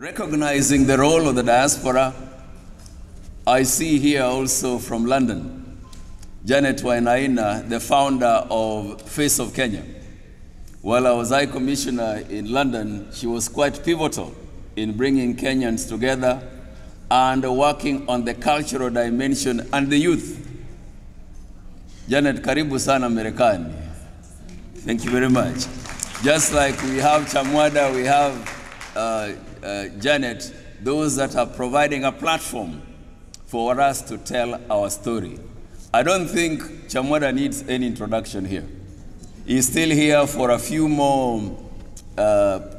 Recognizing the role of the diaspora, I see here also from London, Janet Wainaina, the founder of Face of Kenya. While I was High Commissioner in London, she was quite pivotal in bringing Kenyans together and working on the cultural dimension and the youth. Janet, karibu sana Marekani. Thank you very much. Just like we have Chamwada, we have Janet, those that are providing a platform for us to tell our story. I don't think Chamwada needs any introduction here. He's still here for a few more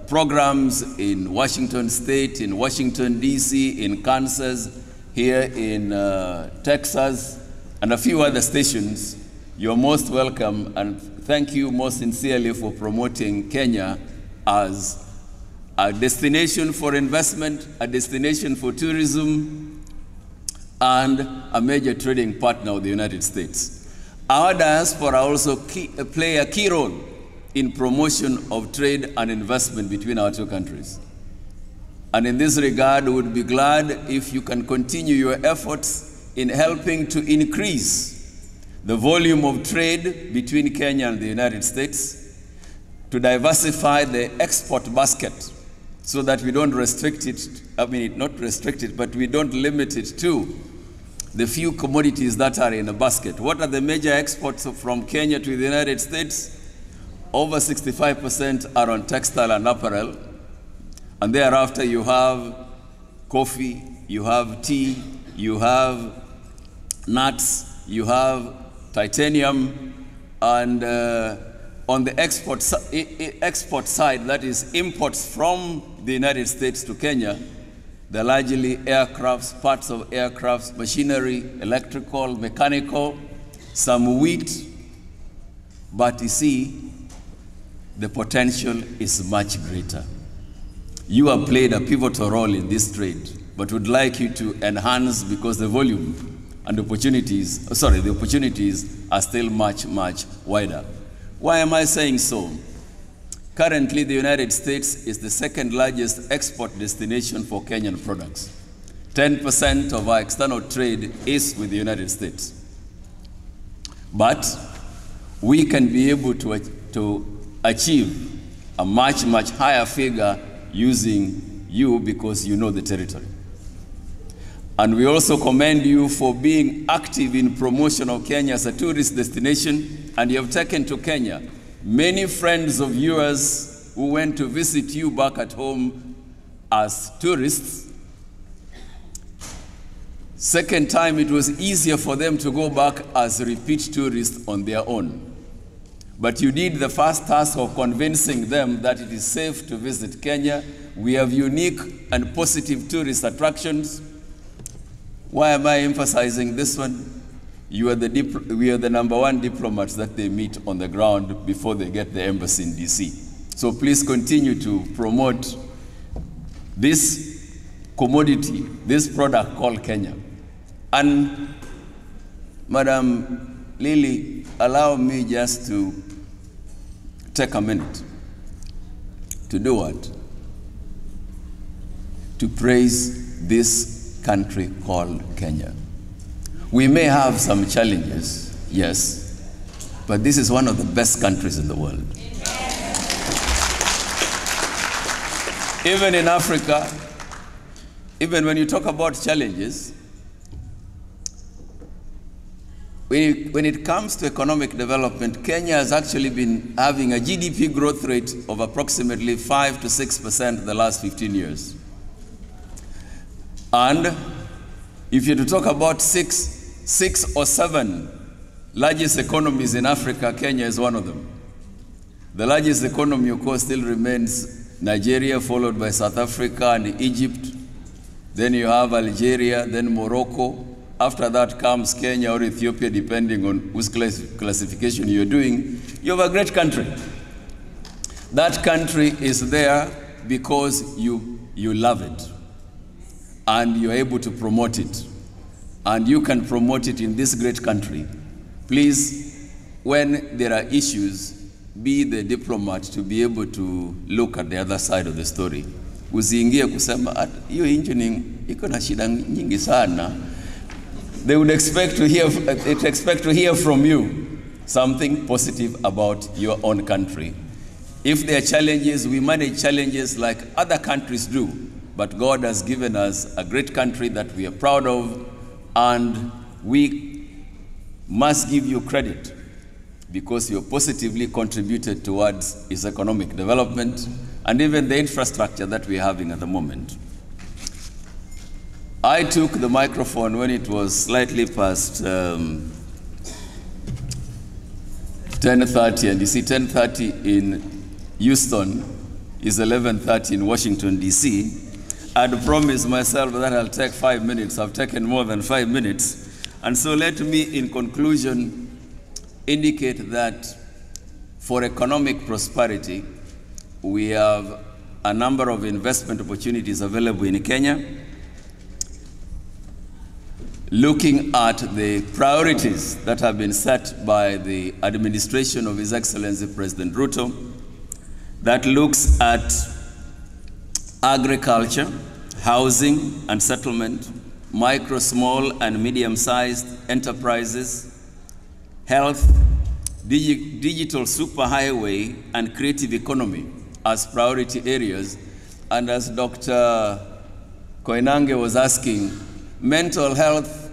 programs in Washington State, in Washington, D.C., in Kansas, here in Texas, and a few other stations. You're most welcome, and thank you most sincerely for promoting Kenya as a destination for investment, a destination for tourism, and a major trading partner of the United States. Our diaspora also play a key role in promotion of trade and investment between our two countries. And in this regard, we would be glad if you can continue your efforts in helping to increase the volume of trade between Kenya and the United States, to diversify the export basket so that we don't restrict it, not restrict it, but we don't limit it to the few commodities that are in a basket. What are the major exports from Kenya to the United States? Over 65% are on textile and apparel. And thereafter you have coffee, you have tea, you have nuts, you have titanium, and on the export side, that is imports from the United States to Kenya, they're largely aircrafts, parts of aircrafts, machinery, electrical, mechanical, some wheat. But you see, the potential is much greater. You have played a pivotal role in this trade, but would like you to enhance because the volume and the opportunities are still much, much wider. Why am I saying so? Currently, the United States is the second largest export destination for Kenyan products. 10% of our external trade is with the United States. But we can be able to achieve a much, much higher figure using you because you know the territory. And we also commend you for being active in promotion of Kenya as a tourist destination, and you have taken to Kenya many friends of yours who went to visit you back at home as tourists. Second time, it was easier for them to go back as repeat tourists on their own. But you did the first task of convincing them that it is safe to visit Kenya. We have unique and positive tourist attractions. Why am I emphasizing this one? We are the #1 diplomats that they meet on the ground before they get the embassy in DC. So please continue to promote this commodity, this product called Kenya. And Madam Lily, allow me just to take a minute to do what? To praise this country called Kenya. We may have some challenges, yes, but this is one of the best countries in the world. Even in Africa, even when you talk about challenges, when it comes to economic development, Kenya has actually been having a GDP growth rate of approximately 5 to 6% the last 15 years. And if you're to talk about six or seven largest economies in Africa, Kenya is one of them. The largest economy, of course, still remains Nigeria, followed by South Africa and Egypt. Then you have Algeria, then Morocco. After that comes Kenya or Ethiopia, depending on whose classification you're doing. You have a great country. That country is there because you love it, and you're able to promote it. And you can promote it in this great country. Please, when there are issues, be the diplomat to be able to look at the other side of the story usiingie kusema hiyo engine iko na shida nyingi sana. They would expect to hear from you something positive about your own country. If there are challenges, we manage challenges like other countries do. But God has given us a great country that we are proud of, and we must give you credit because you positively contributed towards its economic development and even the infrastructure that we're having at the moment. I took the microphone when it was slightly past 10:30, and you see 10:30 in Houston is 11:30 in Washington, D.C. I'd promised myself that I'll take 5 minutes. I've taken more than 5 minutes. And so let me, in conclusion, indicate that for economic prosperity, we have a number of investment opportunities available in Kenya. Looking at the priorities that have been set by the administration of His Excellency President Ruto, that looks at agriculture, housing and settlement, micro, small and medium-sized enterprises, health, digital superhighway and creative economy as priority areas. And as Dr. Koinange was asking, mental health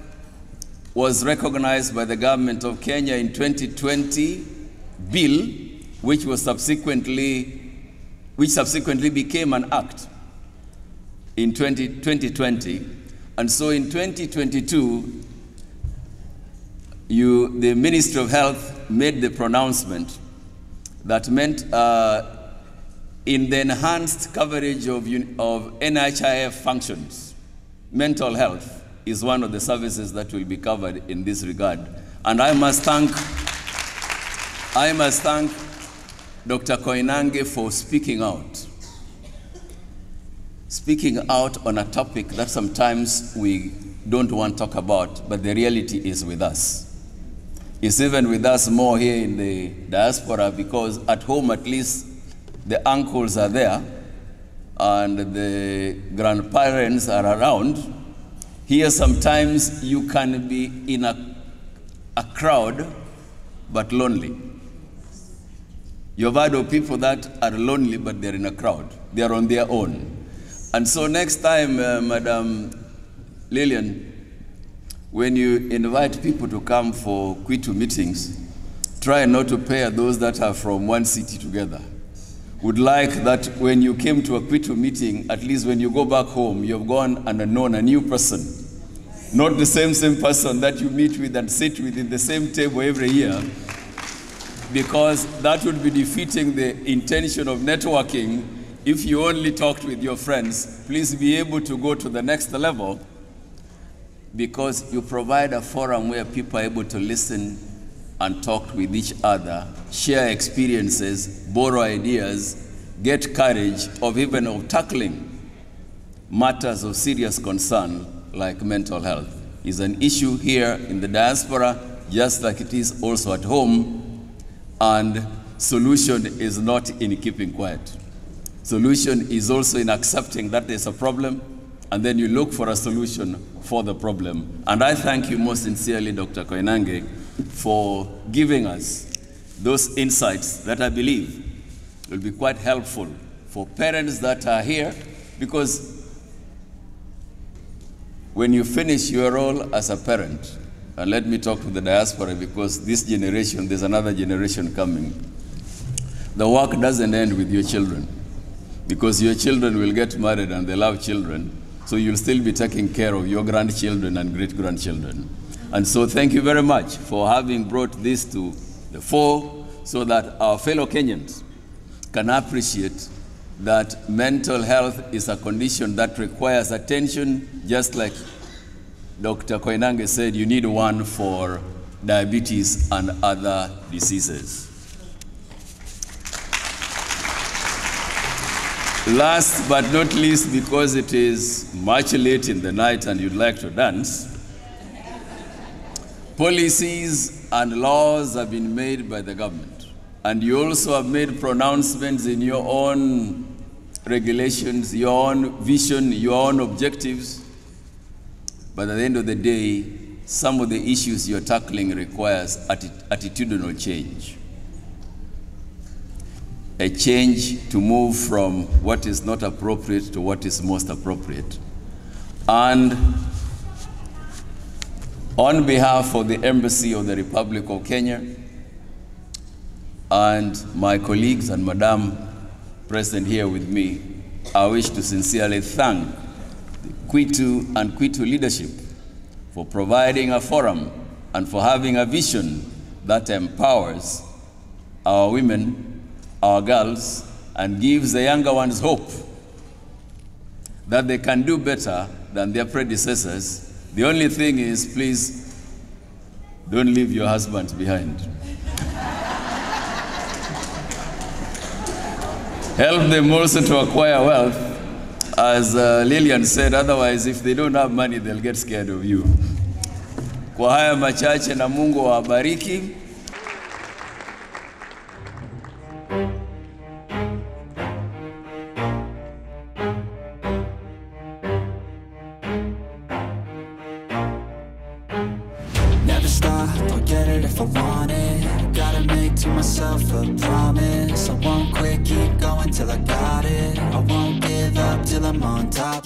was recognized by the government of Kenya in 2020 bill, which subsequently became an act in 2020. And so in 2022, the Ministry of Health made the pronouncement that meant in the enhanced coverage of NHIF functions, mental health is one of the services that will be covered in this regard. And I must thank Dr. Koinange for speaking out on a topic that sometimes we don't want to talk about, but the reality is with us. It's even with us more here in the diaspora, because at home at least the uncles are there and the grandparents are around. Here sometimes you can be in a crowd but lonely. You've heard of people that are lonely but they're in a crowd. They are on their own. And so next time, Madam Lillian, when you invite people to come for KWITU meetings, try not to pair those that are from one city together. Would like that when you came to a KWITU meeting, at least when you go back home, you've gone and known a new person. Not the same person that you meet with and sit with in the same table every year, because that would be defeating the intention of networking. If you only talked with your friends, please be able to go to the next level, because you provide a forum where people are able to listen and talk with each other, share experiences, borrow ideas, get courage of tackling matters of serious concern like mental health. Is an issue here in the diaspora, just like it is also at home, and solution is not in keeping quiet. Solution is also in accepting that there's a problem, and then you look for a solution for the problem. And I thank you most sincerely, Dr. Koinange, for giving us those insights that I believe will be quite helpful for parents that are here, because when you finish your role as a parent, and let me talk to the diaspora, because this generation, there's another generation coming. The work doesn't end with your children, because your children will get married and they'll have children, so you'll still be taking care of your grandchildren and great-grandchildren. And so thank you very much for having brought this to the fore, so that our fellow Kenyans can appreciate that mental health is a condition that requires attention, just like Dr. Koinange said, you need one for diabetes and other diseases. Last but not least, because it is much late in the night and you'd like to dance, policies and laws have been made by the government. And you also have made pronouncements in your own regulations, your own vision, your own objectives. But at the end of the day, some of the issues you're tackling requires attitudinal change. A change to move from what is not appropriate to what is most appropriate. And on behalf of the Embassy of the Republic of Kenya and my colleagues and Madam present here with me, I wish to sincerely thank the KWITU and KWITU leadership for providing a forum and for having a vision that empowers our women, our girls, and gives the younger ones hope that they can do better than their predecessors. The only thing is, please, don't leave your husbands behind. Help them also to acquire wealth. As Lillian said, otherwise if they don't have money, they'll get scared of you. Kwa haya machache na Mungu awabariki. Never stop, I'll get it if I want it. Gotta make to myself a promise. I won't quit, keep going till I got it. I won't give up till I'm on top.